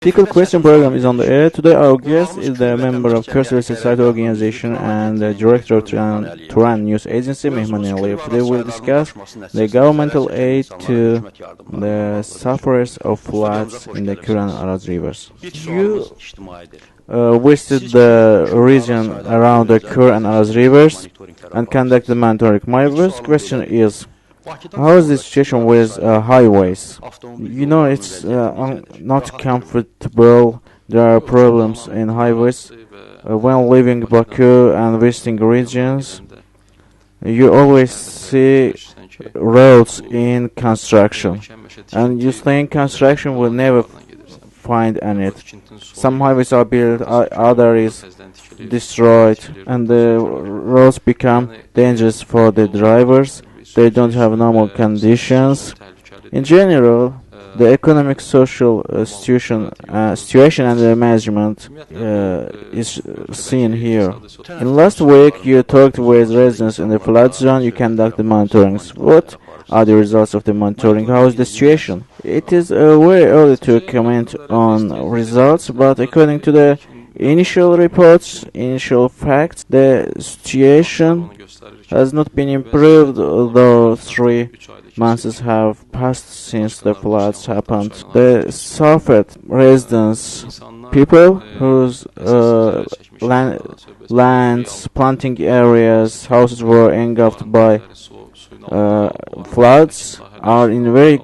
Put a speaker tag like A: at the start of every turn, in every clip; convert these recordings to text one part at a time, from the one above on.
A: Ethical Question program is on the air. Today our guest is the member of Civil Society Organization and the director of Turan News Agency, Mehman Aliyev. Today we'll discuss the governmental aid to the sufferers of floods in the Turan Araz rivers. You visited the region around the Kur and Araz rivers and conducted monitoring. My first question is, how is the situation with highways? You know, it's not comfortable. There are problems in highways. When leaving Baku and visiting regions, you always see roads in construction. And you think construction will never find any. Some highways are built, others is destroyed, and the roads become dangerous for the drivers. They don't have normal conditions. In general, the economic, social situation and the management is seen here. In last week, you talked with residents in the flood zone. You conducted monitorings. What are the results of the monitoring? How is the situation? It is very early to comment on results, but according to the initial reports, initial facts, the situation has not been improved, though 3 months have passed since the floods happened. The suffered residents, people whose lands, planting areas, houses were engulfed by floods, are in a very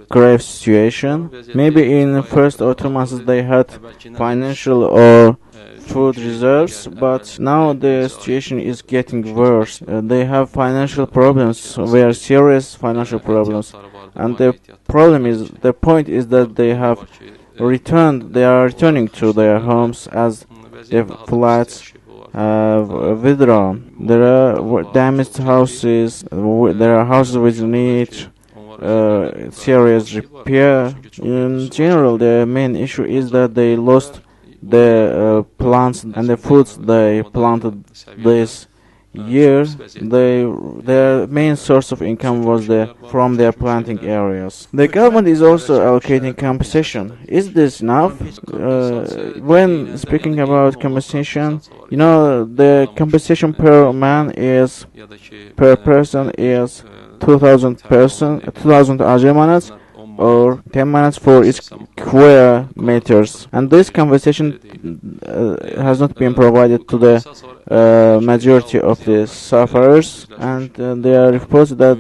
A: grave situation. Maybe in the first or 2 months they had financial or food reserves, but now the situation is getting worse. They have financial problems, very serious financial problems, and the point is that they are returning to their homes as the floods have withdrawn. There are damaged houses, there are houses which need serious repair. In general, the main issue is that they lost the plants and the foods they planted this year. Their main source of income was from their planting areas. The government is also allocating compensation. Is this enough? When speaking about compensation, you know, the compensation per person is 2,000 ajemanats, or 10 minutes for each square meters, and this compensation has not been provided to the majority of the sufferers, and there are reports that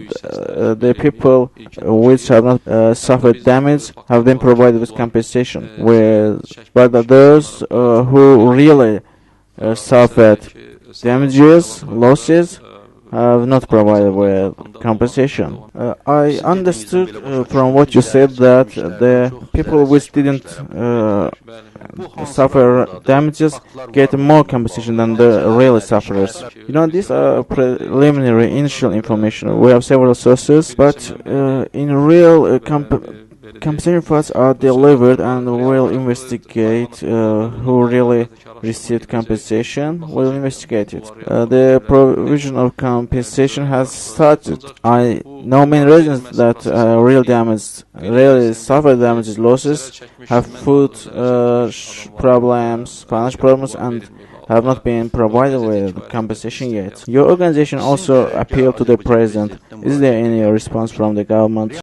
A: the people which have not suffered damage have been provided with compensation, but those who really suffered damages, losses, have not provided with compensation. I understood from what you said that the people which didn't suffer damages get more compensation than the real sufferers. You know, these are preliminary initial information. We have several sources, but in real compensation funds are delivered, and we'll investigate who really received compensation. We'll investigate it. The provision of compensation has started. I know many residents that really suffered damages, losses, have food problems, financial problems, and have not been provided with compensation yet. Your organization also appealed to the president. Is there any response from the government?